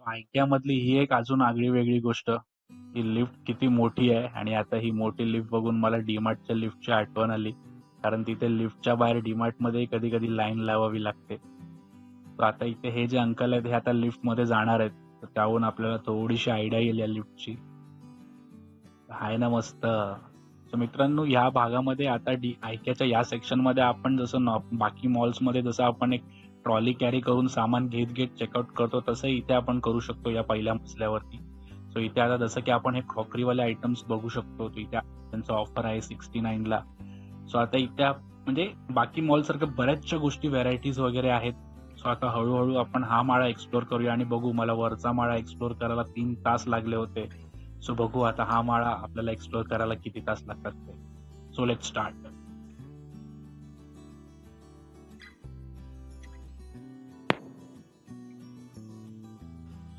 IKEA ही एक अजून आगळी वेगळी गोष्ट, ही लिफ्ट किती मोठी आहे आणि आता ही मोठी लिफ्ट बघून मला डीमार्टच्या लिफ्टची आठवण आली. कारण तिथे लिफ्टच्या बाहेर डीमार्टमध्ये कधी-कधी लाईन लावावी लागते. तर आता इथे हे जे अंकल आहेत, हे आता लिफ्टमध्ये जाणार आहेत. तर त्याहून आपल्याला थोडीशी आयडिया येईल या लिफ्टची. आहे ना मस्त. तर मित्रांनो, या भागामध्ये आता IKEAच्या या सेक्शनमध्ये आपण जसं बाकी मॉल्समध्ये जसं आपण एक ट्रॉली कॅरी करून सामान घेत चेकआउट करतो, तसं इथे आपण करू शकतो या पहिल्या मजल्यावरती. सो इथे आता जसं की आपण हे क्रॉकरीवाले आयटम्स बघू शकतो. तर इथे त्यांचं ऑफर आहे 69 ला. सो आता इथे म्हणजे बाकी मॉल सारखं बऱ्याचशा गोष्टी व्हरायटीज वगैरे आहेत. सो आता हळूहळू आपण हा माळा एक्सप्लोर करूया आणि बघू. मला वरचा माळा एक्सप्लोर करायला 3 तास लागले होते. सो बघू आता हा माळा आपल्याला एक्सप्लोर करायला किती तास लागतात ते. So let's start.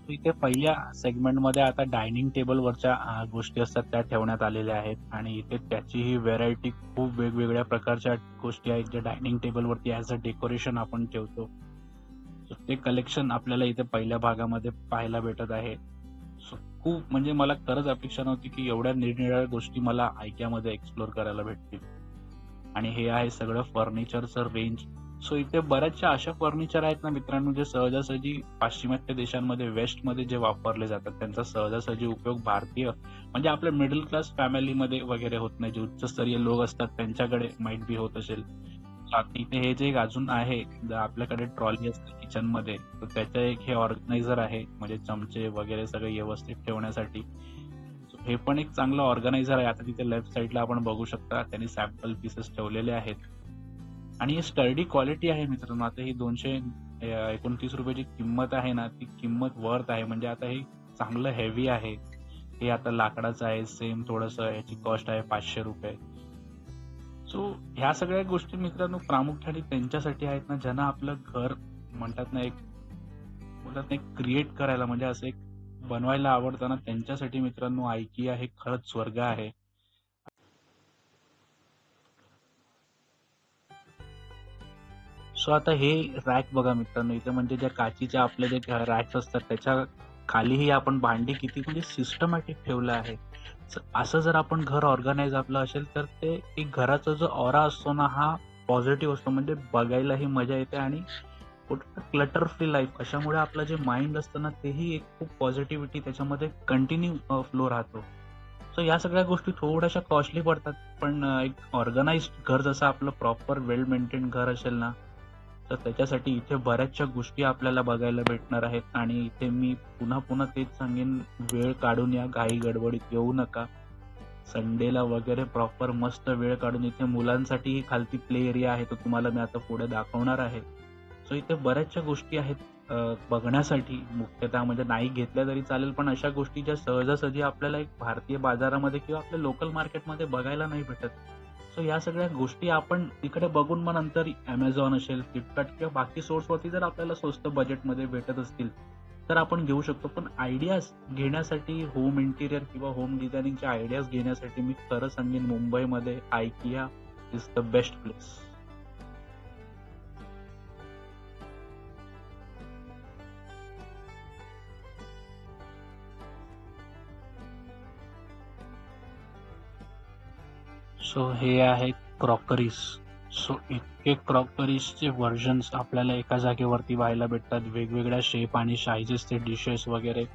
इथे पहिल्या सेगमेंटमध्ये आता डायनिंग टेबलवरच्या गोष्टी असतात त्या ठेवण्यात आलेल्या आहेत आणि इथे त्याचीही व्हेरायटी खूप वेगवेगळ्या प्रकारच्या गोष्टी आहेत ज्या डायनिंग टेबलवरती ॲज अ डेकोरेशन आपण ठेवतो. ते कलेक्शन आपल्याला इथे पहिल्या भागामध्ये पाहायला भेटत आहे. सो खूप म्हणजे मला खरंच अपेक्षा नव्हती की एवढ्या निरनिराळ्या गोष्टी मला IKEAमध्ये एक्सप्लोर करायला भेटतील. आणि हे आहे सगळं फर्निचरचं रेंज. सो इथे बऱ्याचशा अशा फर्निचर आहेत ना मित्रांनो, जे सहजासहजी पाश्चिमात्य देशांमध्ये वेस्टमध्ये जे वापरले जातात, त्यांचा सहजासहजी उपयोग भारतीय म्हणजे आपल्या मिडल क्लास फॅमिलीमध्ये वगैरे होत नाही. जे उच्चस्तरीय लोक असतात त्यांच्याकडे माइट बी होत असेल. आता इथे हे जे एक अजून आहे, आपल्याकडे ट्रॉली असते किचनमध्ये, तर त्याचं एक हे ऑर्गनायझर आहे, म्हणजे चमचे वगैरे सगळे व्यवस्थित ठेवण्यासाठी. हे पण एक चांगलं ऑर्गनायझर आहे. आता तिथे लेफ्ट साईडला आपण बघू शकता त्यांनी सॅम्पल पीसेस ठेवलेले आहेत आणि ही स्टर्डी क्वालिटी आहे मित्रांनो. आता ही 229 रुपयाची किंमत आहे ना, ती किंमत वर्थ आहे. म्हणजे आता हे चांगलं हेवी आहे. हे आता लाकडाचं आहे, सेम थोडंसं याची कॉस्ट आहे 500 रुपये. सो ह्या सगळ्या गोष्टी मित्रांनो प्रामुख्याने त्यांच्यासाठी आहेत ना, ज्यांना आपलं घर म्हणतात ना एक क्रिएट करायला म्हणजे असं एक बनवायला आवडतं ना, त्यांच्यासाठी मित्रांनो IKEA हे खरंच स्वर्ग आहे. सो आता हे रॅक बघा मित्रांनो, इथे म्हणजे ज्या काचीच्या आपले जे रॅक्स असतात त्याच्या खालीही आपण भांडी किती म्हणजे सिस्टमॅटिक ठेवलं आहे. असं जर आपण घर ऑर्गनाइज आपलं असेल तर ते एक घराचा जो ऑरा असतो ना, हा पॉझिटिव्ह असतो. म्हणजे बघायलाही मजा येते आणि क्लटर फ्री लाईफ अशामुळे आपलं जे माइंड असतं ना, तेही एक खूप पॉझिटिव्हिटी त्याच्यामध्ये कंटिन्यू फ्लो राहतो. सो या सगळ्या गोष्टी थोड्याशा कॉस्टली पडतात, पण एक ऑर्गनाइज्ड घर जसं आपलं प्रॉपर वेल मेंटेन घर असेल ना, तर त्याच्यासाठी इथे बऱ्याचशा गोष्टी आपल्याला बघायला भेटणार आहेत. आणि इथे मी पुन्हा पुन्हा तेच सांगेन, वेळ काढून या, घाई गडबडीत येऊ नका. संडेला वगैरे प्रॉपर मस्त वेळ काढून इथे मुलांसाठीही खालती प्ले एरिया आहे, तो तुम्हाला मी आता पुढे दाखवणार आहे. सो इथे बऱ्याचशा गोष्टी आहेत बघण्यासाठी. मुख्यतः म्हणजे नाही घेतल्या तरी चालेल, पण अशा गोष्टी ज्या सहजासहजी आपल्याला एक भारतीय बाजारामध्ये किंवा आपल्या लोकल मार्केटमध्ये बघायला नाही भेटत. सो या सगळ्या गोष्टी आपण तिकडे बघून मग नंतर Amazon असेल, Flipkart किंवा बाकी सोर्सवरती जर आपल्याला स्वस्त बजेटमध्ये भेटत असतील तर आपण घेऊ शकतो. पण आयडियाज घेण्यासाठी, होम इंटिरियर किंवा होम डिझायनिंगच्या आयडियाज घेण्यासाठी मी खरं सांगेन मुंबईमध्ये IKEA is the best place. So हे आहे क्रॉकरीज. सो इतके क्रॉकरीजचे व्हर्जन्स आपल्याला एका जागेवरती पाहायला भेटतात. वेगवेगळ्या शेप आणि साईजेसचे डिशेस वगैरे.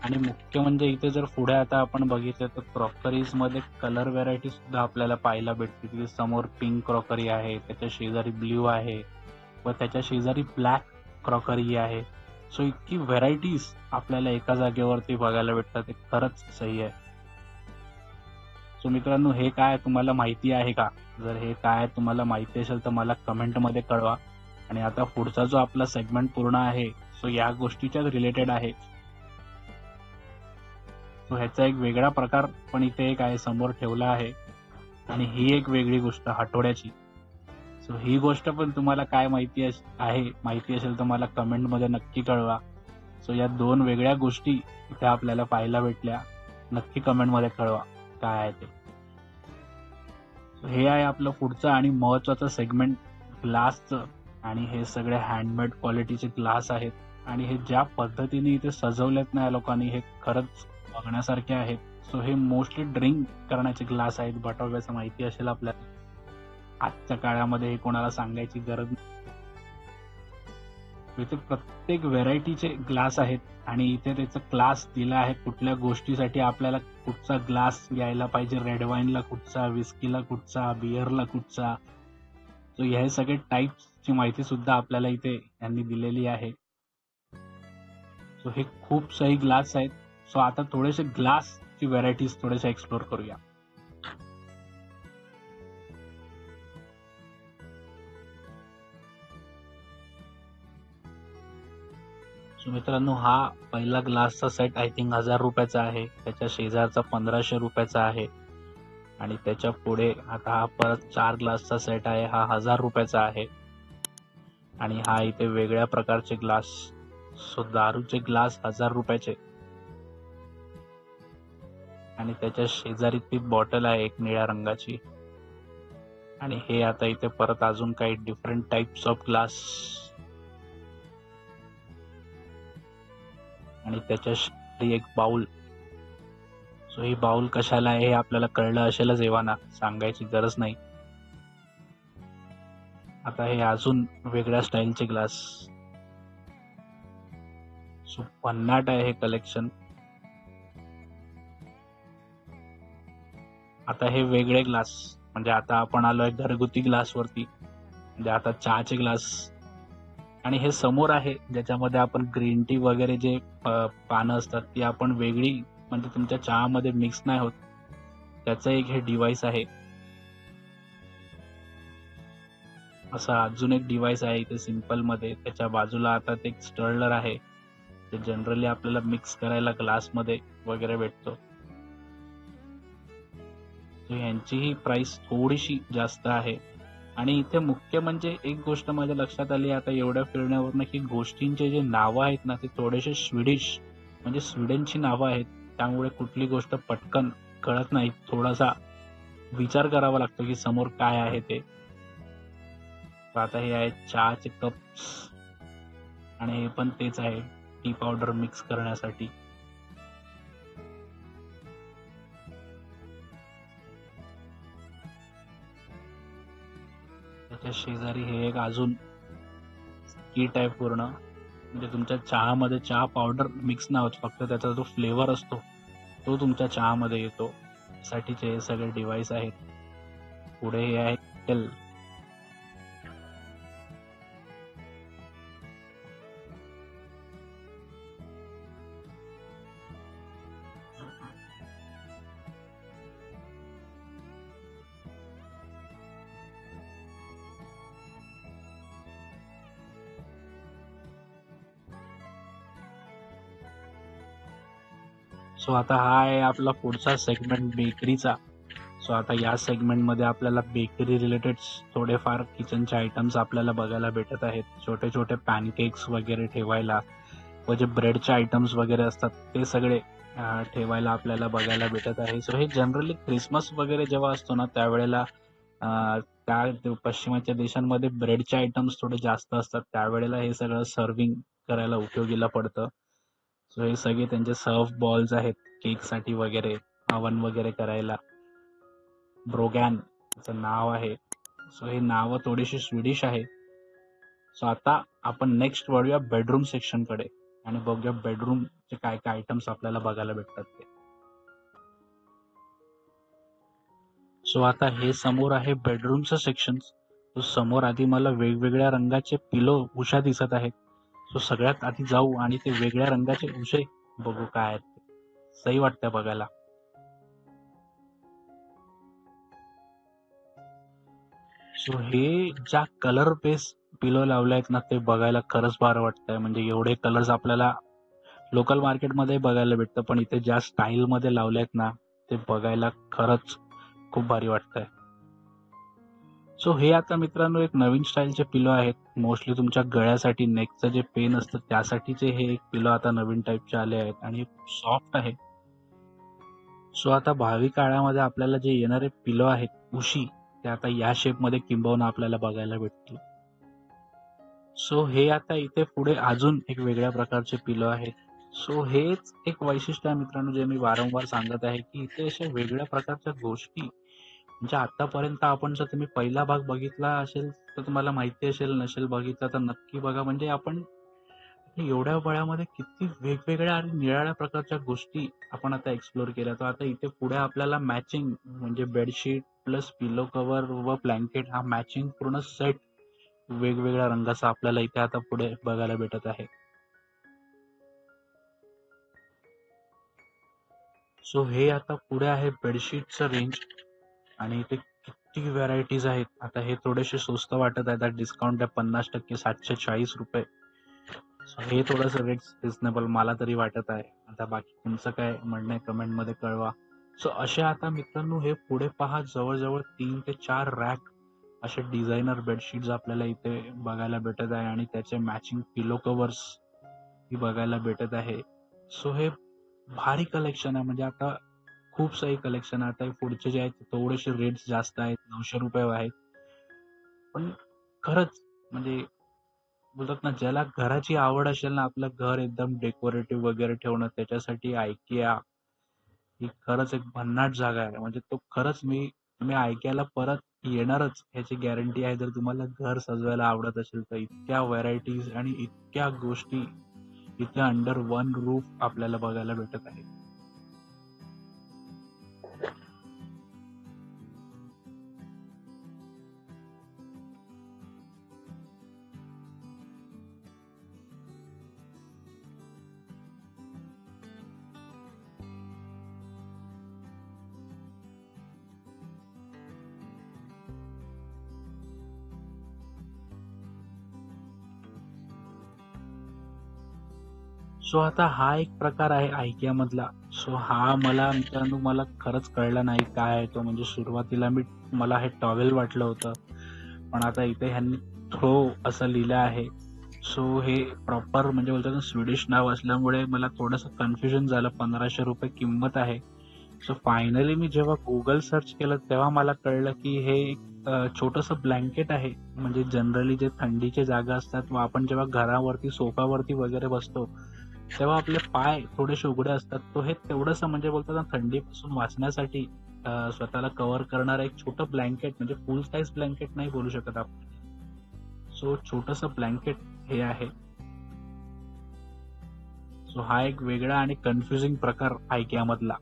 आणि मुख्य म्हणजे इथे जर पुढे आता आपण बघितलं तर क्रॉकरीजमध्ये कलर व्हेरायटी सुद्धा आपल्याला पाहायला भेटते. तिथे समोर पिंक क्रॉकरी आहे, त्याच्या शेजारी ब्ल्यू आहे व त्याच्या शेजारी ब्लॅक क्रॉकरी आहे. सो इतकी व्हेरायटीज आपल्याला एका जागेवरती बघायला भेटतात. ते खरंच सही आहे. सो मित्रांनो, हे काय तुम्हाला माहिती आहे का? जर हे काय तुम्हाला माहिती असेल तर मला कमेंटमध्ये कळवा. आणि आता पुढचा जो आपला सेगमेंट पूर्ण आहे, सो या गोष्टीच्याच रिलेटेड आहे. सो ह्याचा एक वेगळा प्रकार पण इथे एक आहे, समोर ठेवला आहे. आणि ही एक वेगळी गोष्ट हातोड्याची. सो ही गोष्ट पण तुम्हाला काय माहिती माहिती असेल तर मला कमेंटमध्ये नक्की कळवा. सो या 2 वेगळ्या गोष्टी इथे आपल्याला पाहायला भेटल्या. नक्की कमेंटमध्ये कळवा काय आहे ते. हे आहे आपलं पुढचं आणि महत्वाचं सेगमेंट, ग्लासचं. आणि हे सगळे हँडमेड क्वालिटीचे ग्लास आहेत. आणि हे ज्या पद्धतीने इथे सजवलेत ना या लोकांनी, हे खरंच बघण्यासारखे आहेत. सो हे मोस्टली ड्रिंक करण्याचे ग्लास आहेत. बटोब्याचं माहिती असेल आपल्याला. आजच्या काळामध्ये हे कोणाला सांगायची गरज नाही. इथे प्रत्येक व्हेरायटीचे ग्लास आहेत आणि इथे त्याचा क्लास दिला आहे. कुठल्या गोष्टीसाठी आपल्याला कुठचा ग्लास घ्यायला पाहिजे, रेड वाईनला कुठचा, विस्कीला कुठचा, बिअरला कुठचा. सो हे सगळे टाईप्सची माहिती सुद्धा आपल्याला इथे यांनी दिलेली आहे. सो हे खूप सही ग्लास आहेत. सो आता थोडेसे ग्लासची व्हेरायटीज थोडेसे एक्सप्लोर करूया. सो मित्रांनो, हा पहिला ग्लासचा सेट आय थिंक 1000 रुपयाचा आहे. त्याच्या शेजारचा 1500 रुपयाचा आहे आणि त्याच्या पुढे आता हा परत 4 ग्लासचा सेट आहे. हा 1000 रुपयाचा आहे आणि हा इथे वेगळ्या प्रकारचे ग्लास. सो दारूचे ग्लास 1000 रुपयाचे आणि त्याच्या शेजारी ती बॉटल आहे एक निळ्या रंगाची. आणि हे आता इथे परत अजून काही डिफरंट टाइप्स ऑफ ग्लास आणि त्याच्या शेजारी एक बाउल. सो ही बाउल कशाला आहे हे आपल्याला कळलं असेलच एव्हाना, सांगायची गरज नाही. आता हे अजून वेगळ्या स्टाईलचे ग्लास. सो भन्नाट आहे हे कलेक्शन. आता हे वेगळे ग्लास, म्हणजे आता आपण आलोय घरगुती ग्लास वरती. म्हणजे आता चहाचे ग्लास आणि हे समोर आहे ज्याच्यामध्ये आपण ग्रीन टी वगैरे जे पानं असतात ती आपण वेगळी, म्हणजे तुमच्या चहामध्ये मिक्स नाही होत, त्याचं एक हे डिव्हाइस आहे. असा अजून एक डिव्हाइस आहे इथे सिंपल मध्ये. त्याच्या बाजूला आता ते एक स्टर्लर आहे, ते जनरली आपल्याला मिक्स करायला ग्लास मध्ये वगैरे भेटतो. यांची ही प्राइस थोडीशी जास्त आहे. आणि इथे मुख्य म्हणजे एक गोष्ट माझ्या लक्षात आली आता एवढ्या फिरण्यावरनं, की गोष्टींचे जे नावं आहेत ना ते थोडेसे स्वीडिश, म्हणजे स्वीडनची नावं आहेत. त्यामुळे कुठली गोष्ट पटकन कळत नाही, थोडासा विचार करावा लागतो की समोर काय आहे ते. आता हे आहे चहाचे कप्स आणि हे पण तेच आहे, टी पावडर मिक्स करण्यासाठी. त्याच्या शेजारी हे एक अजून किट आहे पूर्ण, म्हणजे तुमच्या चहामध्ये चहा पावडर मिक्स नाही होत, फक्त त्याचा जो फ्लेवर असतो तो तुमच्या चहामध्ये येतो, साठीचे हे सगळे डिव्हाइस आहेत. पुढे हे आहे केटल. सो आता हा आहे आपला पुढचा सेगमेंट बेकरीचा. सो आता या सेगमेंटमध्ये आपल्याला बेकरी रिलेटेड थोडेफार किचनचे आयटम्स आपल्याला बघायला भेटत आहेत. छोटे छोटे पॅनकेक्स वगैरे ठेवायला व जे ब्रेडचे आयटम्स वगैरे असतात ते सगळे ठेवायला आपल्याला बघायला भेटत आहे. सो हे जनरली क्रिसमस वगैरे जेव्हा असतो ना त्यावेळेला त्या पश्चिमाच्या देशांमध्ये ब्रेडचे आयटम्स थोडे जास्त असतात, त्यावेळेला हे सगळं सर्विंग करायला उपयोगीला पडतं. सो हे सगळे त्यांचे सर्व बॉल्स आहेत केक साठी वगैरे, अवन वगैरे करायला. ब्रोगॅन त्याचं नाव आहे. सो हे नाव थोडीशी स्वीडिश आहे. सो आता आपण नेक्स्ट वळूया बेडरूम सेक्शन कडे आणि बघूया बेडरूमचे काय काय आयटम्स आपल्याला बघायला भेटतात ते. सो आता हे समोर आहे बेडरूमचं सेक्शन. तो समोर आधी मला वेगवेगळ्या रंगाचे पिलो उशा दिसत आहेत. सो सगळ्यात आधी जाऊ आणि ते वेगळ्या रंगाचे उशे बघू काय आहेत ते. सही वाटतं बघायला. सो हे ज्या कलर बेस पिलो लावले आहेत ना ते बघायला खरंच फार वाटतंय. म्हणजे एवढे कलर्स आपल्याला लोकल मार्केटमध्ये बघायला भेटतं, पण इथे ज्या स्टाईल मध्ये लावले आहेत ना ते बघायला खरंच खूप भारी वाटतंय. सो हे आता मित्रांनो एक नवीन स्टाईलचे पिलो आहेत. मोस्टली तुमच्या गळ्यासाठी, नेकचं जे पेन असतं त्यासाठीचे हे एक पिलो आता नवीन टाईपचे आले आहेत आणि सॉफ्ट आहे. सो आता भावी काळामध्ये आपल्याला जे येणारे पिलो आहेत उशी, ते आता या शेप मध्ये किंबहुना आपल्याला बघायला भेटतील. सो हे आता इथे पुढे अजून एक वेगळ्या प्रकारचे पिलो आहेत. सो हेच एक वैशिष्ट्य आहे मित्रांनो, जे मी वारंवार सांगत आहे, की इथे अशा वेगळ्या प्रकारच्या गोष्टी म्हणजे आतापर्यंत आपण जर तुम्ही पहिला भाग बघितला असेल, तर तुम्हाला माहिती असेल, नसेल बघितला तर नक्की बघा. म्हणजे आपण एवढ्या वयामध्ये किती वेगवेगळ्या आणि निराळ्या प्रकारच्या गोष्टी आपण आता एक्सप्लोर केल्या. तर आता इथे पुढे आपल्याला मॅचिंग म्हणजे बेडशीट प्लस पिलो कव्हर व ब्लँकेट हा मॅचिंग पूर्ण सेट वेगवेगळ्या रंगाचा आपल्याला इथे आता पुढे बघायला भेटत आहे. सो हे आता पुढे आहे बेडशीटचं रेंज आणि इथे किती व्हरायटीज आहेत. आता हे थोडेसे स्वस्त वाटत आहेत. डिस्काउंट आहे 50%, ₹740. सो हे थोडंसं रेट रिझनेबल मला तरी वाटत आहे. आता बाकी तुमचं काय म्हणणं आहे कमेंटमध्ये कळवा. सो असे आता मित्रांनो हे पुढे पहा, जवळजवळ 3 ते 4 रॅक असे डिझायनर बेडशीट्स आपल्याला इथे बघायला भेटत आहे आणि त्याचे मॅचिंग पिलो कव्हर्स ही बघायला भेटत आहे. सो हे भारी कलेक्शन आहे. म्हणजे आता खूप सारी कलेक्शन आहे. आता पुढचे जे आहेत थोडेसे रेट्स जास्त आहेत, ₹900 आहेत. पण खरंच म्हणजे बोलतात ना, ज्याला घराची आवड असेल ना, आपलं घर एकदम डेकोरेटिव्ह वगैरे ठेवणं, त्याच्यासाठी IKEA ही खरंच एक भन्नाट जागा आहे. म्हणजे तो खरंच तुम्ही IKEAला परत येणारच ह्याची गॅरंटी आहे, जर तुम्हाला घर सजवायला आवडत असेल तर. इतक्या व्हरायटीज आणि इतक्या गोष्टी इथे अंडर वन रूफ आपल्याला बघायला भेटत आहे. सो आता हा एक प्रकार आहे IKEA मधला. सो हा मित्रांनो मला खरंच कळलं नाही काय आहे तो. म्हणजे सुरुवातीला मला हे टॉवेल वाटलं होतं, पण आता इथे ह्यांनी थ्रो असं लिहिलं आहे. सो हे प्रॉपर म्हणजे बोलतात ना, स्वीडिश नाव असल्यामुळे मला थोडंसं कन्फ्युजन झालं. ₹1500 किंमत आहे. सो फायनली मी जेव्हा गुगल सर्च केलं तेव्हा मला कळलं की हे एक छोटंसं ब्लँकेट आहे. म्हणजे जनरली जे थंडीची जागा असतात व आपण जेव्हा घरावरती सोफ्यावरती वगैरे बसतो, तेव्हा आपले पाय थोडेसे उघडे असतात. तो हे तेवढंसं म्हणजे बोलतात ना, थंडीपासून वाचण्यासाठी स्वतःला कव्हर करणारं एक छोटं ब्लँकेट, म्हणजे फुल साईज ब्लँकेट नाही बोलू शकत आपण. सो छोटंसं ब्लँकेट हे आहे. सो हा एक वेगळा आणि कन्फ्युजिंग प्रकार IKEA मधला.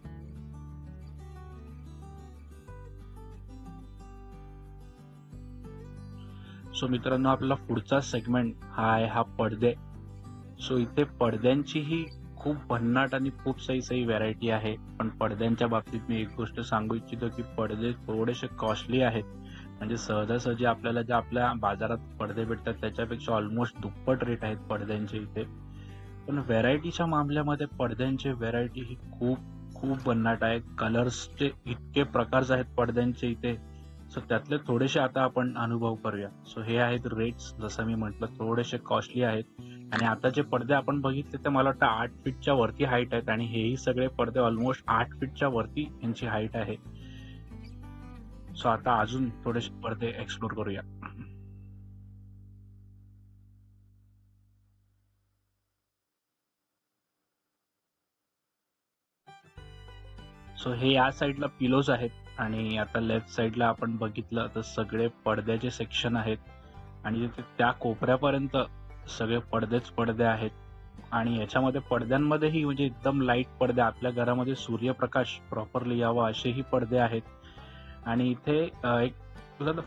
सो मित्रांनो आपला पुढचा सेगमेंट हा पडदे. सो इथे पडद्यांचीही खूप भन्नाट आणि खूप सही व्हरायटी आहे. पण पडद्यांच्या बाबतीत मी एक गोष्ट सांगू इच्छितो की पडदे थोडेसे कॉस्टली आहेत. म्हणजे सहजासहजी आपल्याला जे आपल्या बाजारात पडदे भेटतात त्याच्यापेक्षा ऑलमोस्ट दुप्पट रेट आहेत पडद्यांचे इथे. पण व्हरायटीच्या मामल्यामध्ये पडद्यांची व्हरायटी ही खूप खूप भन्नाट आहे. कलर्सचे इतके प्रकार आहेत पडद्यांचे इथे. सो त्यातले थोडेसे आता आपण अनुभव करूया. सो हे आहेत रेट्स, जसं मी म्हटलं थोडेसे कॉस्टली आहेत. आणि आता जे पडदे आपण बघितले ते मला वाटतं 8 फीटच्या वरती हाईट आहेत आणि हेही सगळे पडदे ऑलमोस्ट 8 फीटच्या वरती यांची हाईट आहे. सो आता अजून थोडेसे पडदे एक्सप्लोर करूया. सो हे या साईडला पिलोज आहेत आणि आता लेफ्ट साईडला आपण बघितलं तर सगळे पडद्याचे सेक्शन आहेत आणि तिथे त्या कोपऱ्यापर्यंत सगळे पडदे आहेत. आणि याच्यामध्ये पडद्यांमध्येही म्हणजे एकदम लाईट पडदे, आपल्या घरामध्ये सूर्यप्रकाश प्रॉपरली यावा असेही पडदे आहेत. आणि इथे एक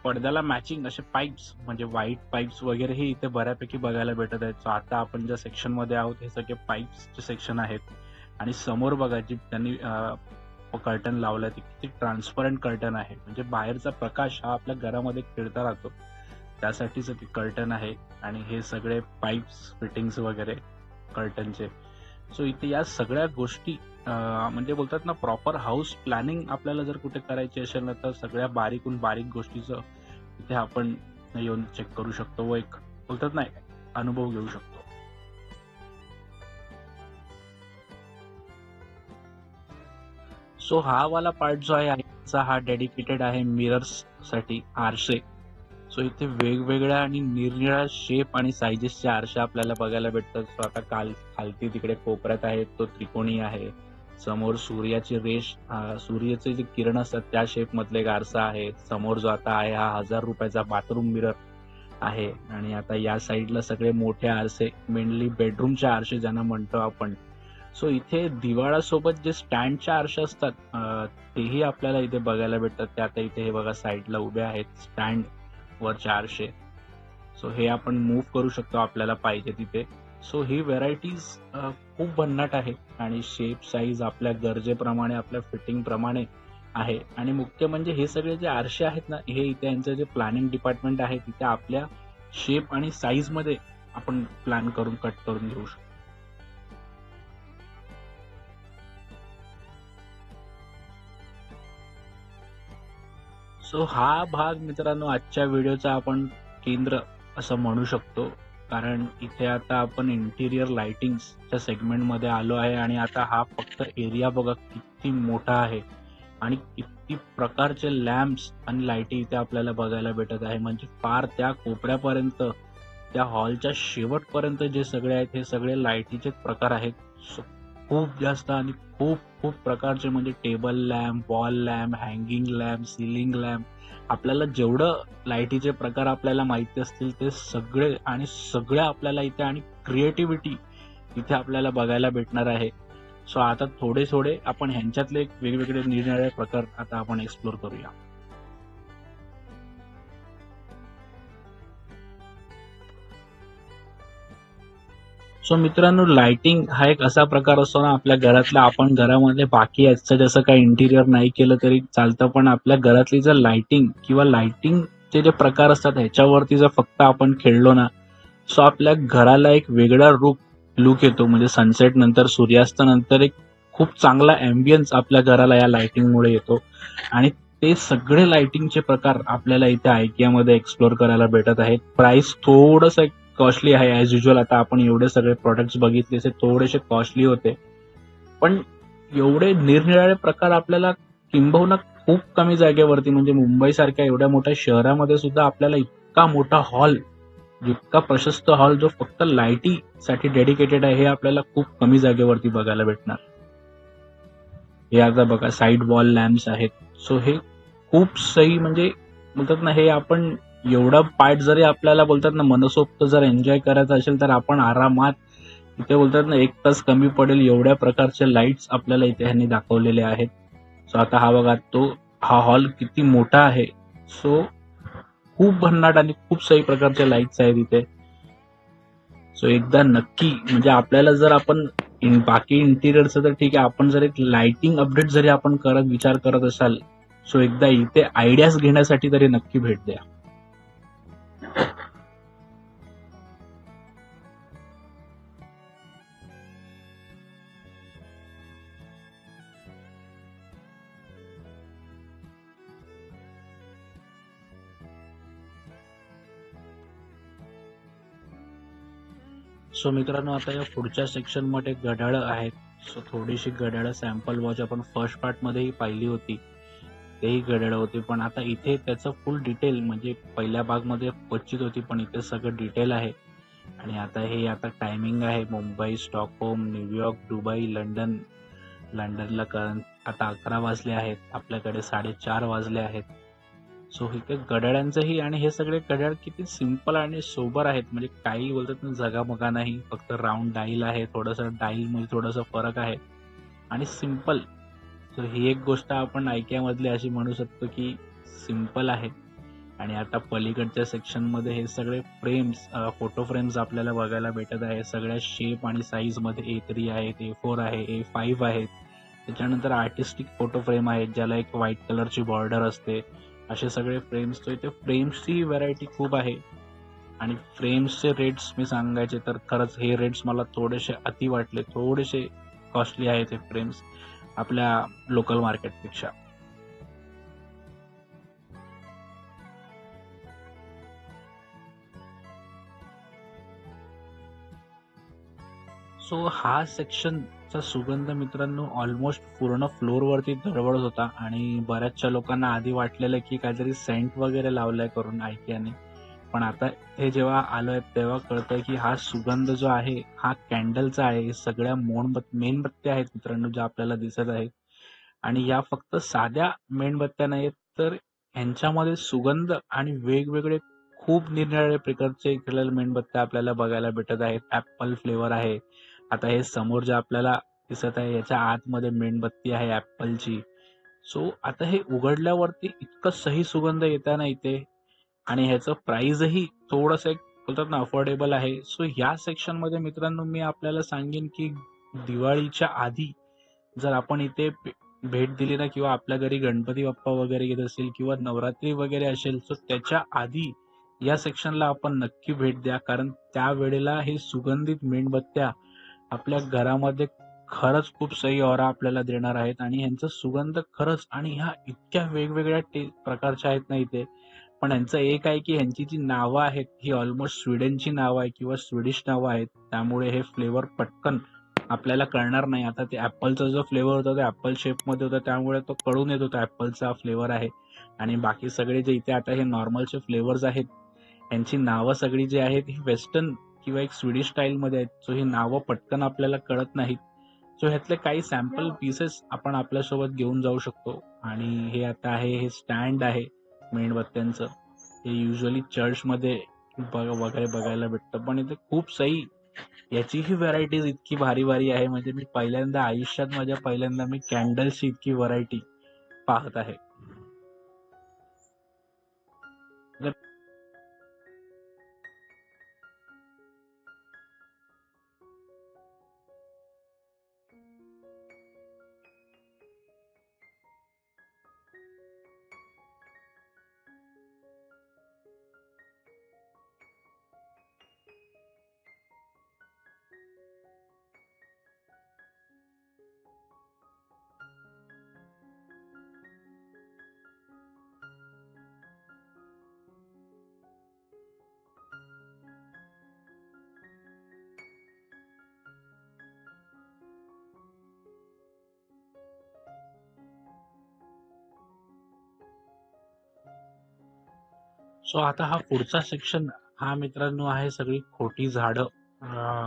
पडद्याला मॅचिंग असे पाईप्स म्हणजे व्हाईट पाईप्स वगैरेही इथे बऱ्यापैकी बघायला भेटत आहेत. सो आता आपण ज्या सेक्शन मध्ये आहोत हे सगळे पाईप्सचे सेक्शन आहेत. आणि समोर बघा जी त्यांनी कर्टन लावलाय ते किती ट्रान्सपरंट कर्टन आहे. म्हणजे बाहेरचा प्रकाश हा आपल्या घरामध्ये खेळता राहतो, त्यासाठीच ते कर्टन आहे. आणि हे सगळे पाईप्स फिटिंग्स वगैरे कर्टनचे. सो इथे या सगळ्या गोष्टी म्हणजे बोलतात ना, प्रॉपर हाऊस प्लॅनिंग आपल्याला जर कुठे करायची असेल ना, तर सगळ्या बारीकहून बारीक गोष्टीचं इथे आपण येऊन चेक करू शकतो व एक बोलतात ना अनुभव घेऊ शकतो. सो हा वाला पार्ट जो आहे हा डेडिकेटेड आहे मिरर्स साठी, आरसे. सो इथे वेगवेगळ्या आणि निरनिराळ्या शेप आणि साईजेसचे आरसे आपल्याला बघायला भेटतात. सो आता खालती तिकडे कोपऱ्यात आहे तो त्रिकोणी आहे. समोर सूर्याची रेष, सूर्याचे जे किरण असतात त्या शेप मधले एक आरसा आहे. समोर जो आता आहे हा ₹1000 बाथरूम मिरर आहे. आणि आता या साईडला सगळे मोठे आरसे, मेनली बेडरूमचे आरसे ज्यांना म्हणतो आपण. सो इथे दिवाळासोबत जे स्टँडचे आरसे असतात तेही आपल्याला इथे बघायला भेटतात. ते आता इथे हे बघा साईडला उभे आहेत स्टँड वरचे आरसे. सो हे आपण मूव्ह करू शकतो आपल्याला पाहिजे तिथे. सो ही व्हेरायटीज खूप भन्नाट आहे आणि शेप साईज आपल्या गरजेप्रमाणे, आपल्या फिटिंग प्रमाणे आहे. आणि मुख्य म्हणजे हे सगळे जे आरसे आहेत ना, हे इथे यांचं जे प्लॅनिंग डिपार्टमेंट आहे तिथे आपल्या शेप आणि साईज मध्ये आपण प्लॅन करून कट करून घेऊ शकतो. सो हा भाग मित्रांनो आजच्या व्हिडिओचा आपण केंद्र असं म्हणू शकतो. कारण इथे आता आपण इंटिरियर लाइटिंगच्या सेगमेंटमध्ये आलो आहे आणि आता हा फक्त एरिया बघा किती मोठा आहे आणि किती प्रकारचे लॅम्प्स आणि लाईटी इथे आपल्याला बघायला भेटत आहे. म्हणजे फार त्या कोपऱ्यापर्यंत, त्या हॉलच्या शेवटपर्यंत जे सगळे आहेत हे सगळे लाईटीचे प्रकार आहेत. खूप जास्त आणि खूप खूप प्रकारचे, म्हणजे table lamp, wall lamp, hanging lamp, ceiling lamp, आपल्याला जेवढं लाईटीचे प्रकार आपल्याला माहिती असतील ते सगळे आणि सगळे आपल्याला इथे, आणि क्रिएटिव्हिटी इथे आपल्याला बघायला भेटणार आहे. सो आता थोडे थोडे आपण ह्यांच्यातले वेगवेगळे निरनिराळे प्रकार आता आपण एक्सप्लोर करूया. सो मित्रांनो, लाइटिंग हा एक असा प्रकार असतो ना आपल्या घरातला, आपण घरामध्ये बाकी याचं जसं काही इंटिरियर नाही केलं तरी चालतं, पण आपल्या घरातली जर लाइटिंग किंवा लाइटिंगचे जे प्रकार असतात ह्याच्यावरती जर फक्त आपण खेळलो ना, सो आपल्या घराला एक वेगळा लुक येतो. म्हणजे सनसेट नंतर, सूर्यास्त नंतर एक खूप चांगला अँबियन्स आपल्या घराला या लाइटिंगमुळे येतो. आणि ते सगळे लाइटिंगचे प्रकार आपल्याला इथे IKEA मध्ये एक्सप्लोर करायला भेटत आहेत. प्राइस थोडंसं कॉस्टली आहे ऍज युजल. आता आपण एवढे सगळे प्रोडक्ट्स बघितले ते थोडेसे कॉस्टली होते, पण एवढे निरनिराळे प्रकार आपल्याला किंबहुना खूप कमी जागेवरती, म्हणजे मुंबई सारख्या एवढ्या मोठ्या शहरामध्ये सुद्धा आपल्याला इतका मोठा हॉल, इतका प्रशस्त हॉल जो फक्त लाईटीसाठी डेडिकेटेड आहे, हे आपल्याला खूप कमी जागेवरती बघायला भेटणार. हे आता बघा साईड वॉल लॅम्प्स आहेत. सो हे खूप सही, म्हणजे बोलतात ना, हे आपण एवढा पार्ट जरी आपल्याला बोलतात ना मनसोक्त जर एन्जॉय करायचं असेल तर आपण आरामात इथे बोलतात ना 1 तास कमी पडेल एवढ्या प्रकारचे लाईट्स आपल्याला इथे ह्यांनी दाखवलेले आहेत. सो आता हा बघा, हा हॉल किती मोठा आहे. सो खूप भन्नाट आणि खूप सही प्रकारचे लाईट्स आहेत इथे. सो एकदा नक्की, म्हणजे आपल्याला जर आपण बाकी इंटिरियरचं तर ठीक आहे, आपण जर एक लाइटिंग अपडेट जरी आपण विचार करत असाल, सो एकदा इथे आयडियाज घेण्यासाठी तरी नक्की भेट द्या. सो मित्रांनो, आता या पुढच्या सेक्शन मध्ये घड्याळ आहेत. सो थोडीशी घड्याळ सॅम्पल वॉच आपण फर्स्ट पार्ट मध्येही पाहिली होती, तेही घड्याळ होती, पण आता इथे त्याचं फुल डिटेल, म्हणजे पहिल्या भाग मध्ये क्वचित होती, पण इथे सगळं डिटेल आहे. आणि आता टायमिंग आहे मुंबई, स्टॉकहोम, न्यूयॉर्क, दुबई, लंडनला आता 11 वाजले आहेत, आपल्याकडे 4:30 वाजले आहेत. सो इथे घड्याळांचंही, आणि हे सगळे घड्याळ किती सिंपल आणि सोबर आहेत, म्हणजे काही बोलतात ना जगामगा नाही, फक्त राऊंड डाईल आहे, थोडंसं डाईल मध्ये थोडासा फरक आहे आणि सिंपल. तर ही एक गोष्ट आपण IKEA मधली अशी म्हणू शकतो की सिंपल आहे. आणि आता पलीकडच्या सेक्शन मध्ये हे सगळे फ्रेम्स, फोटो फ्रेम्स आपल्याला बघायला भेटत आहे. सगळ्या शेप आणि साईज मध्ये A3 आहेत, A4 आहे, A5 आहेत. त्याच्यानंतर आर्टिस्टिक फोटो फ्रेम आहेत ज्याला एक व्हाईट कलरची बॉर्डर असते. असे सगळे फ्रेम्स. तर इथे फ्रेम्सची व्हरायटी खूप आहे. आणि फ्रेम्सचे रेट्स मी सांगायचे तर खरंच हे रेट्स मला थोडेसे अति वाटले, थोडेसे कॉस्टली आहेत हे फ्रेम्स आपल्या लोकल मार्केटपेक्षा. सो हा सेक्शन चा सुगंध मित्रांनो ऑलमोस्ट पूर्ण फ्लोअरवरती दरवळत होता आणि बऱ्याचशा लोकांना आधी वाटलेलं की काहीतरी सेंट वगैरे लावलाय करून IKEAने. पण आता हे जेव्हा आलोय तेव्हा कळतंय की हा सुगंध जो आहे हा कॅन्डलचा आहे. हे सगळ्या मेणबत्त्या आहेत मित्रांनो ज्या आपल्याला दिसत आहेत. आणि या फक्त साध्या मेणबत्त्या नाहीत तर ह्यांच्यामध्ये सुगंध आणि वेगवेगळे खूप निरनिराळे प्रकारचे इकडे मेणबत्त्या आपल्याला बघायला भेटत आहेत. ऍपल फ्लेवर आहे. आता हे समोर जे आपल्याला दिसत आहे याच्या आतमध्ये मेणबत्ती आहे ऍपलची. सो आता हे उघडल्यावरती इतकं सही सुगंध येताना इथे आणि ह्याचं प्राइसही थोडंसं एक बोलतात ना अफोर्डेबल आहे. सो ह्या सेक्शन मध्ये मित्रांनो मी आपल्याला सांगेन की दिवाळीच्या आधी जर आपण इथे भेट दिली ना किंवा आपल्या घरी गणपती बाप्पा वगैरे येत असेल किंवा नवरात्री वगैरे असेल तर त्याच्या आधी या सेक्शनला आपण नक्की भेट द्या. कारण त्यावेळेला हे सुगंधित मेणबत्त्या आपल्या घरामध्ये खरंच खूप सही ऑरा आपल्याला देणार आहेत आणि ह्यांचा सुगंध खरंच आणि ह्या इतक्या वेगवेगळ्या प्रकारच्या आहेत ना इथे. पण ह्यांचं एक आहे की ह्यांची जी नावं आहेत ही ऑलमोस्ट स्वीडनची नावं आहे किंवा स्वीडिश नावं आहेत. त्यामुळे हे फ्लेवर पटकन आपल्याला कळणार नाही. आता ते ऍपलचा जो फ्लेवर होता तो ऍपल शेपमध्ये होता त्यामुळे तो कळून येत होता ऍपलचा फ्लेवर आहे. आणि बाकी सगळे जे इथे आता हे नॉर्मलचे फ्लेवर्स आहेत यांची नावं सगळी जी आहेत ही वेस्टर्न किंवा एक स्वीडिश स्टाईलमध्ये आहेत. सो ही नावं पटकन आपल्याला कळत नाहीत. सो ह्यातले काही सॅम्पल पीसेस आपण आपल्यासोबत घेऊन जाऊ शकतो. आणि हे आता आहे हे स्टँड आहे मेणबत्त्यांचं. हे युजली चर्चमध्ये वगैरे बघायला भेटतं पण इथे खूप सही याचीही व्हरायटीज इतकी भारी भारी आहे. म्हणजे मी पहिल्यांदा आयुष्यात माझ्या पहिल्यांदा मी कॅन्डल्सची इतकी व्हरायटी पाहत आहे. सो आता हा पुढचा सेक्शन हा मित्रांनो आहे सगळी खोटी झाडं.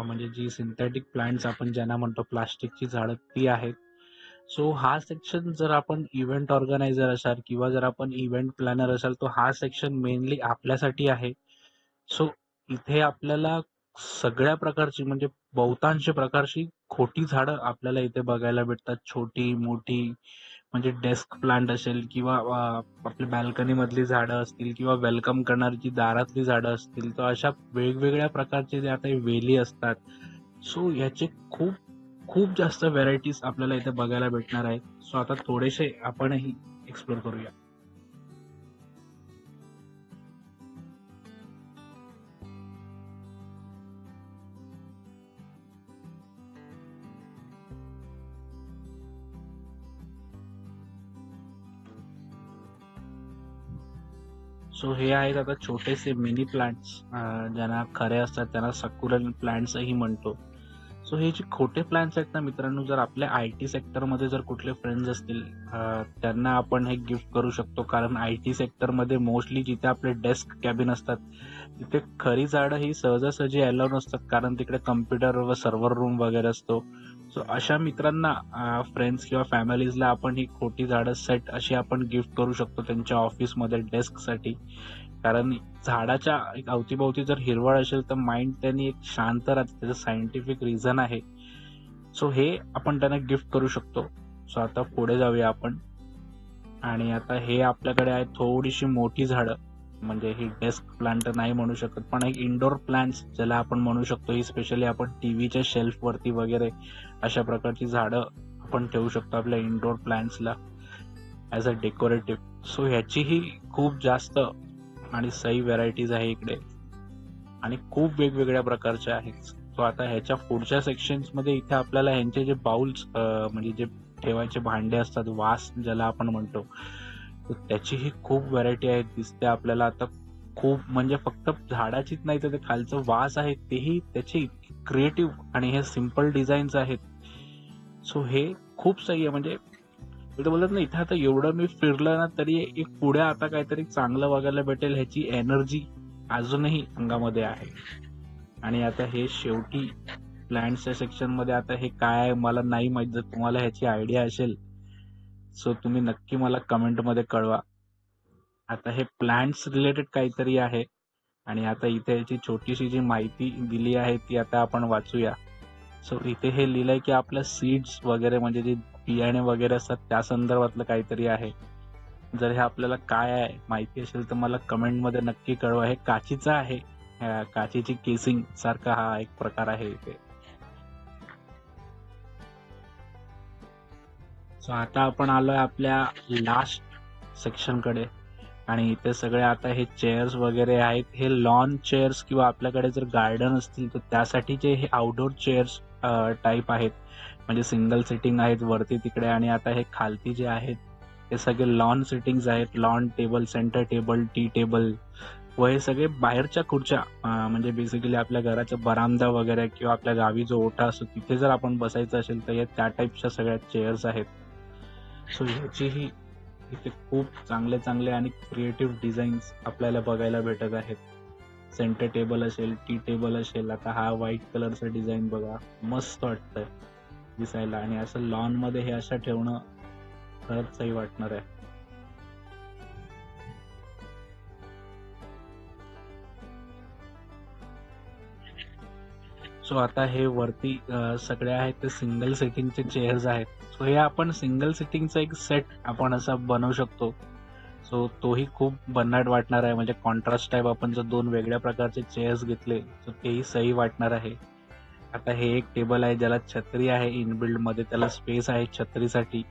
म्हणजे जी सिंथेटिक प्लांट्स आपण ज्यांना म्हणतो प्लास्टिकची झाडं ती आहेत. सो हा सेक्शन जर आपण इव्हेंट ऑर्गनायझर असाल किंवा जर आपण इव्हेंट प्लॅनर असाल तर हा सेक्शन मेनली आपल्यासाठी आहे. सो इथे आपल्याला सगळ्या प्रकारची म्हणजे बहुतांश प्रकारची खोटी झाडं आपल्याला इथे बघायला भेटतात. छोटी मोठी म्हणजे डेस्क प्लांट असेल किंवा आपल्या बाल्कनी मधली झाडं असतील किंवा वेलकम करणारी जी दारातली झाडं असतील तर अशा वेगवेगळ्या प्रकारचे जे आता वेली असतात. सो याचे खूप खूप जास्त व्हेरायटीज आपल्याला इथे बघायला भेटणार आहेत. सो आता थोडेसे आपणही एक्सप्लोर करूया. सो हे आहेत आता छोटेसे मिनी प्लांट्स ज्यांना खरे असतात त्यांना सकुलंट प्लांट्सही म्हणतो. सो हे जे खोटे प्लांट्स आहेत ना मित्रांनो जर आपल्या IT सेक्टरमध्ये जर कुठले फ्रेंड्स असतील त्यांना आपण हे गिफ्ट करू शकतो. कारण IT सेक्टरमध्ये मोस्टली जिथे आपले डेस्क कॅबिन असतात तिथे खरी झाडं ही सहजासहजी अलाउ नसतात कारण तिकडे कम्प्युटर व सर्व्हर रूम वगैरे असतो. सो अशा मित्रांना फ्रेंड्स किंवा फॅमिलीजला आपण ही खोटी झाडं सेट अशी आपण गिफ्ट करू शकतो त्यांच्या ऑफिसमध्ये डेस्कसाठी. कारण झाडाच्या एक अवतीभोवती जर हिरवळ असेल तर माइंड त्यांनी एक शांत राहते. त्याचं सायंटिफिक रिझन आहे. सो हे आपण त्यांना गिफ्ट करू शकतो. सो आता पुढे जाऊया आपण. आणि आता हे आपल्याकडे आहे थोडीशी मोठी झाडं. म्हणजे ही डेस्क प्लांट नाही म्हणू शकत पण एक इंडोर प्लांट्स ज्याला आपण म्हणू शकतो. ही स्पेशली आपण टीव्हीच्या शेल्फ वरती वगैरे अशा प्रकारची झाडं आपण ठेवू शकतो आपल्या इंडोर प्लांट्सला ऍज अ डेकोरेटिव्ह. सो ह्याचीही खूप जास्त आणि सही व्हरायटीज आहे इकडे आणि खूप वेगवेगळ्या प्रकारच्या आहेत. सो आता ह्याच्या पुढच्या सेक्शन्स मध्ये इथे आपल्याला ह्यांचे जे बाउल्स म्हणजे जे ठेवायचे भांडे असतात वास ज्याला आपण म्हणतो त्याचीही खूप व्हरायटी आहे दिसते आपल्याला आता. खूप म्हणजे फक्त झाडाचीच नाही तर ते खालचं वास आहे तेही त्याचे क्रिएटिव्ह आणि हे सिम्पल डिझाईन्स आहेत. सो हे खूप सही आहे. म्हणजे मी तर बोलत ना, इथे आता एवढं मी फिरलं ना, तरी एक पुढे आता काहीतरी चांगलं बघायला भेटेल ह्याची एनर्जी अजूनही अंगामध्ये आहे. आणि आता हे शेवटी प्लॅन्टच्या सेक्शन मध्ये आता हे काय आहे मला नाही माहित. जर तुम्हाला ह्याची आयडिया असेल सो तुम्ही नक्की मला कमेंट मध्ये कळवा. आता हे प्लांट्स रिलेटेड काहीतरी आहे. आणि आता इथे याची छोटीशी जी माहिती दिली आहे ती आता आपण वाचूया. सो इथे हे लिहिलंय की आपल्या सीड्स वगैरे म्हणजे जे बियाणे वगैरे असतात त्या संदर्भातलं काहीतरी आहे. जर हे आपल्याला काय आहे माहिती असेल तर मला कमेंट मध्ये नक्की कळवा. हे काचीचं आहे. काचेची केसिंग सारखा हा एक प्रकार आहे इथे. सो आता आपण आलोय आपल्या लास्ट सेक्शन कडे. आणि इथे सगळे आता हे चेअर्स वगैरे आहेत. हे लॉन चेअर्स किंवा आपल्याकडे जर गार्डन असतील तर त्यासाठीचे हे आउटडोर चेअर्स टाईप आहेत. म्हणजे सिंगल सिटिंग आहेत वरती तिकडे. आणि आता हे खालती जे आहेत हे सगळे लॉन सिटिंग्स आहेत. Lawn table, centre table, tea table व हे सगळे बाहेरच्या खुर्च्या. म्हणजे बेसिकली आपल्या घराचा बरामदा वगैरे किंवा आपल्या गावी जो ओटा असतो तिथे जर आपण बसायचं असेल तर या त्या टाईपच्या सगळ्या चेअर्स आहेत. सो ह्याचीही इथे खूप चांगले चांगले आणि क्रिएटिव्ह डिझाईन्स आपल्याला बघायला भेटत आहेत. सेंटर टेबल असेल, टी टेबल असेल. आता हा व्हाईट कलरचा डिझाईन बघा, मस्त वाटतंय दिसायला. आणि असं लॉन मध्ये हे असं ठेवणं खरंच सही वाटणार आहे. सो आता हे वरती सगळे आहेत ते सिंगल सिटिंगचे चेअर्स आहेत. सो हे आपण सिंगल सिटिंगचा एक सेट आपण असा बनवू शकतो. सो तोही खूप भन्नाट वाटणार आहे. म्हणजे कॉन्ट्रास्ट टाईप आपण जर दोन वेगळ्या प्रकारचे चेअर्स घेतले तर तेही सही वाटणार आहे. आता हे एक टेबल आहे ज्याला छत्री आहे इनबिल्ड मध्ये, त्याला स्पेस आहे छत्रीसाठी.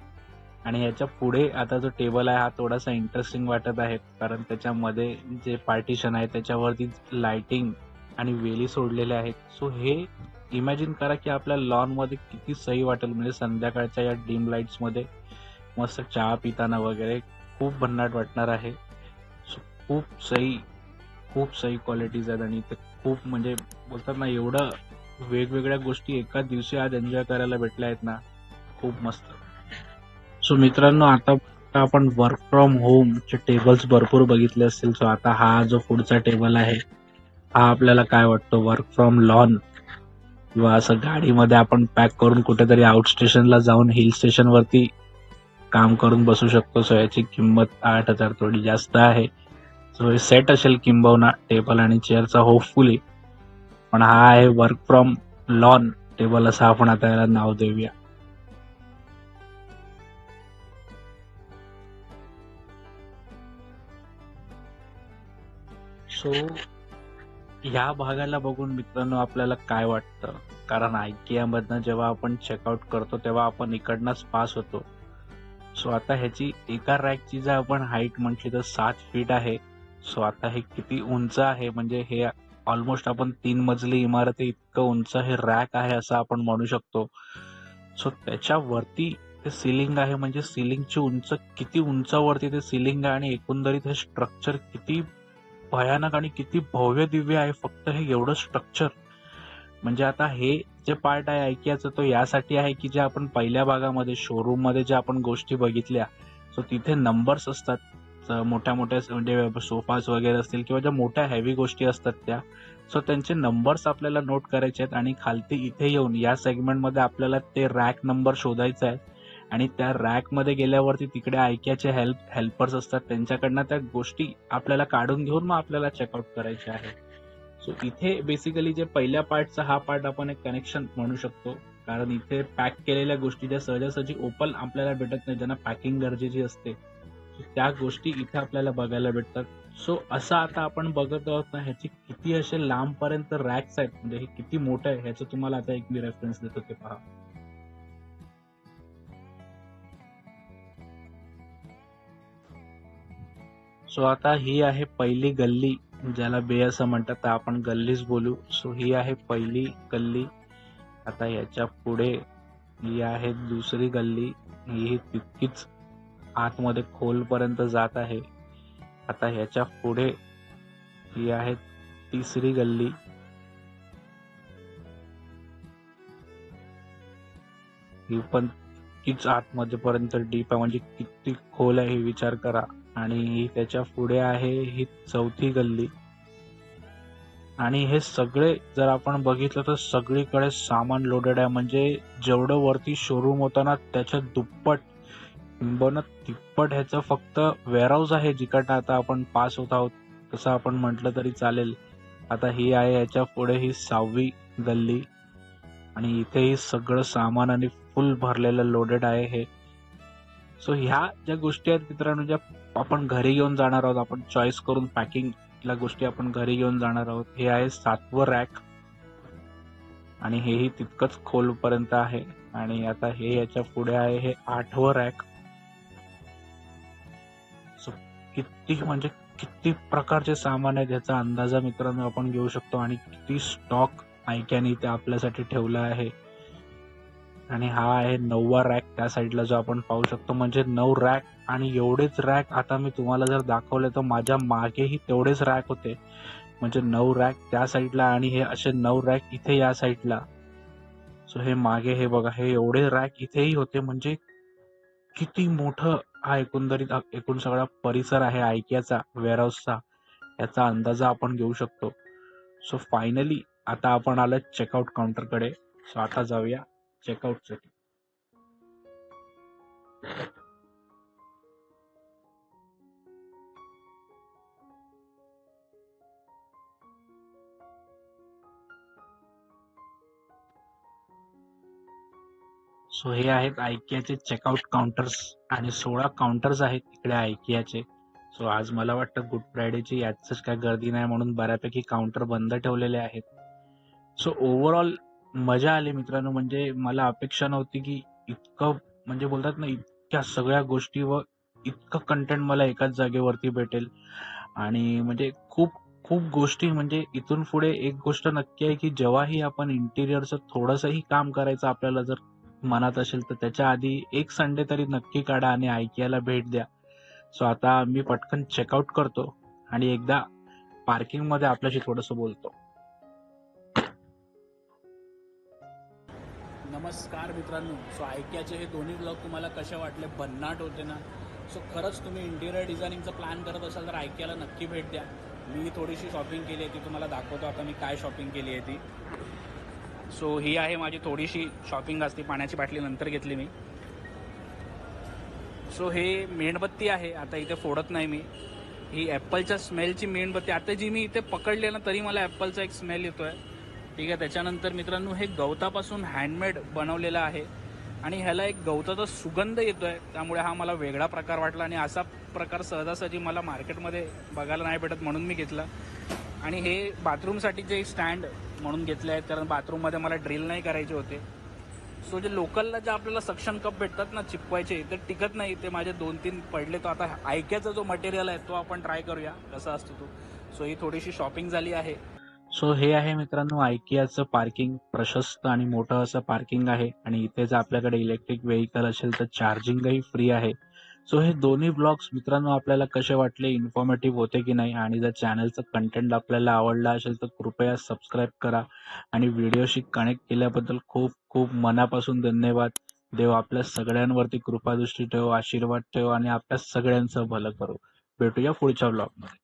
आणि याच्या पुढे आता जो टेबल आहे हा थोडासा इंटरेस्टिंग वाटत आहे. कारण त्याच्यामध्ये जे पार्टिशन आहे त्याच्यावरती लाइटिंग आणि वेली सोडलेल्या आहेत. सो हे इमॅजिन करा की आपल्या लॉन मध्ये किती सही वाटेल. म्हणजे संध्याकाळच्या या डिम लाईट्स मध्ये मस्त चहा पिताना वगैरे खूप भन्नाट वाटणार आहे. सो खूप सही क्वालिटीज आहेत. आणि ते खूप म्हणजे बोलतात ना, एवढं वेगवेगळ्या गोष्टी एका दिवशी आज एन्जॉय करायला भेटल्या आहेत ना, खूप मस्त. सो मित्रांनो, आता आपण वर्क फ्रॉम होम चे टेबल्स भरपूर बघितले असतील. सो आता हा जो पुढचा टेबल आहे हा आपल्याला काय वाटतो? वर्क फ्रॉम लॉन किंवा असं गाडीमध्ये आपण पॅक करून कुठेतरी आउट स्टेशनला जाऊन हिल स्टेशन वरती काम करून बसू शकतो. सो याची किंमत 8,000 थोडी जास्त आहे. सो हे सेट असेल किंबहुना टेबल आणि चेअरचा होपफुली. पण हा आहे वर्क फ्रॉम लॉन टेबल असं आपण आता याला नाव देऊया. सो ह्या भागाला बघून मित्रांनो आपल्याला काय वाटतं? कारण IKEA मधनं जेव्हा आपण चेकआउट करतो तेव्हा आपण इकडनंच पास होतो. सो आता ह्याची एका रॅकची जर आपण हाईट म्हटली तर 7 फीट आहे. सो आता हे किती उंच आहे? म्हणजे हे ऑलमोस्ट आपण 3 मजली इमारत इतकं उंच हे रॅक आहे असं आपण म्हणू शकतो. सो त्याच्यावरती ते सिलिंग आहे. म्हणजे सिलिंगची उंच किती उंचावरती ते सिलिंग आहे. आणि एकंदरीत हे स्ट्रक्चर किती भयानक आणि किती भव्य दिव्य आहे. फक्त हे एवढं स्ट्रक्चर. म्हणजे आता हे जे पार्ट आहे IKEAचं तो यासाठी आहे की जे आपण पहिल्या भागामध्ये शोरूम मध्ये जे आपण गोष्टी बघितल्या सो तिथे नंबर्स असतात. मोठ्या मोठ्या म्हणजे सोफास वगैरे असतील किंवा ज्या मोठ्या हेवी गोष्टी असतात त्या. सो त्यांचे नंबर्स आपल्याला नोट करायचे आहेत. आणि खालती इथे येऊन या सेगमेंट मध्ये आपल्याला ते रॅक नंबर शोधायचा आहे. आणि त्या रॅक मध्ये गेल्यावरती तिकडे IKEAचे हेल्पर्स असतात. त्यांच्याकडनं त्या गोष्टी आपल्याला काढून घेऊन मग आपल्याला चेकआउट करायचे आहे. सो इथे बेसिकली जे पहिल्या पार्टचा हा पार्ट आपण एक कनेक्शन म्हणू शकतो. कारण इथे पॅक केलेल्या गोष्टी ज्या सहजासहजी ओपन आपल्याला भेटत नाही, ज्यांना पॅकिंग गरजेची असते, त्या गोष्टी इथे आपल्याला बघायला भेटतात. सो असं आता आपण बघत आहोत ना, ह्याची किती असे लांबपर्यंत रॅक्स आहेत. म्हणजे हे किती मोठं आहे ह्याचं तुम्हाला आता एक मी रेफरन्स देतो ते पहा. सो आता ही आहे पहिली गल्ली, ज्याला बे असं म्हणतात तर आपण गल्लीच बोलू. सो ही आहे पहिली गल्ली. आता याच्या पुढे ही आहे दुसरी गल्ली. ही तितकीच आतमध्ये खोलपर्यंत जात आहे. आता ह्याच्या पुढे ही आहे तिसरी गल्ली. ही पण कितीच आतमध्ये पर्यंत डीप आहे, म्हणजे किती खोल आहे हे विचार करा. आणि त्याच्या पुढे आहे ही 4थी गल्ली. आणि हे सगळे जर आपण बघितलं तर सगळीकडे सामान लोडेड आहे, म्हणजे जेवढं वरती शोरूम होतं ना त्याच्या दुप्पट किंबहुना तिप्पट ह्याचं फक्त वेअरहाऊस आहे, जिकडनं आता आपण पास होत आहोत तसं आपण म्हटलं तरी चालेल. आता ही आहे याच्या पुढे ही 6वी गल्ली, आणि इथेही सगळं सामान आणि फुल भरलेलं लोडेड आहे हे. सो ह्या ज्या गोष्टी आहेत मित्रांनो, ज्या आपण घरी घेऊन जाणार आहोत, आपण चॉईस करून पॅकिंगला गोष्टी आपण घरी घेऊन जाणार आहोत. हे आहे 7वं रॅक, आणि हेही तितकंच खोलपर्यंत आहे. आणि आता हे याच्या पुढे आहे हे 8वं रॅक. सो किती म्हणजे किती प्रकारचे सामान आहेत याचा अंदाजा मित्रांनो आपण घेऊ शकतो, आणि किती स्टॉक आयक्याने इथे आपल्यासाठी ठेवला आहे. आणि हा आहे 9वा रॅक त्या साईडला, जो आपण पाहू शकतो. म्हणजे 9 रॅक, आणि एवढेच रॅक आता मी तुम्हाला जर दाखवले तर माझ्या मागेही तेवढेच रॅक होते. म्हणजे 9 रॅक त्या साईडला, आणि हे असे 9 रॅक इथे या साईडला. सो हे मागे हे बघा, हे एवढे रॅक इथेही होते. म्हणजे किती मोठं हा एकूण सगळा परिसर आहे आयकियाचा, वेअरहाऊसचा, याचा अंदाजा आपण घेऊ शकतो. सो फायनली आता आपण आलो चेकआउट काउंटरकडे. सो आता जाऊया चेकआउटसाठी. सो हे आहेत आयकियाचे चेकआउट काउंटर्स, आणि 16 काउंटर्स आहेत इकडे आयकियाचे. सो आज मला वाटतं गुड फ्रायडेची याचच काय गर्दी नाही, म्हणून बऱ्यापैकी काउंटर बंद ठेवलेले आहेत. सो ओव्हरऑल मजा आली मित्रांनो. म्हणजे मला अपेक्षा नव्हती की इतकं, म्हणजे बोलतात ना, इतक्या सगळ्या गोष्टी व इतकं कंटेंट मला एकाच जागेवरती भेटेल. आणि म्हणजे खूप खूप गोष्टी, म्हणजे इथून पुढे एक गोष्ट नक्की आहे की जेव्हाही आपण इंटिरियरचं थोडंसंही काम करायचं आपल्याला जर मनात असेल, तर त्याच्या आधी एक संडे तरी नक्की काढा आणि आयकियाला भेट द्या. सो आता मी पटकन चेकआउट करतो, आणि एकदा पार्किंग मध्ये आपल्याशी थोडंसं बोलतो. नमस्कार मित्रांनो. सो आयकियाचे हे दोन्ही ब्लॉग तुम्हाला कसे वाटले? भन्नाट होते ना? सो खरंच तुम्ही इंटिरियर डिझायनिंगचा प्लॅन करत असाल तर आयकियाला नक्की भेट द्या. मी थोडीशी शॉपिंग केली आहे, ती तुम्हाला दाखवतो आता मी काय शॉपिंग केली आहे ती. सो ही आहे माझी थोडीशी शॉपिंग असते, पाण्याची बाटली नंतर घेतली मी. सो हे मेणबत्ती आहे, आता इथे फोडत नाही मी. ही ॲपलच्या स्मेलची मेणबत्ती, आता जी मी इथे पकडली ना तरी मला ॲपलचा एक स्मेल येतो आहे. ठीक आहे. त्याच्यानंतर मित्रांनो हे गवतापासून हँडमेड बनवलेलं आहे, आणि ह्याला एक गवताचा सुगंध येतो आहे, त्यामुळे हा मला वेगळा प्रकार वाटला. आणि असा प्रकार सहजासहजी मला मार्केटमध्ये बघायला नाही भेटत, म्हणून मी घेतला. आणि हे बाथरूमसाठी जे स्टँड म्हणून घेतले आहेत, कारण बाथरूममध्ये मला ड्रिल नाही करायचे होते. सो जे लोकलला जे आपल्याला सक्शन कप भेटतात ना चिपवायचे, ते टिकत नाही, ते माझे 2-3 पडले. तो आता आयक्याचा जो मटेरियल आहे तो आपण ट्राय करूया कसा असतो तो. सो ही थोडीशी शॉपिंग झाली आहे. सो हे आहे मित्रांनो आयकियाचं पार्किंग. प्रशस्त आणि मोठं असं पार्किंग आहे, आणि इथे जर आपल्याकडे इलेक्ट्रिक व्हेकल असेल तर चार्जिंगही फ्री आहे. सो हे दोन्ही ब्लॉग्स मित्रांनो आपल्याला कसे वाटले, इन्फॉर्मेटिव्ह होते की नाही, आणि जर चॅनलचं कंटेंट आपल्याला आवडला असेल तर कृपया सबस्क्राईब करा. आणि व्हिडिओशी कनेक्ट केल्याबद्दल खूप खूप मनापासून धन्यवाद. देव आपल्या सगळ्यांवरती कृपादृष्टी ठेव, आशीर्वाद ठेव, आणि आपल्या सगळ्यांचं भलं करो. भेटूया पुढच्या ब्लॉगमध्ये.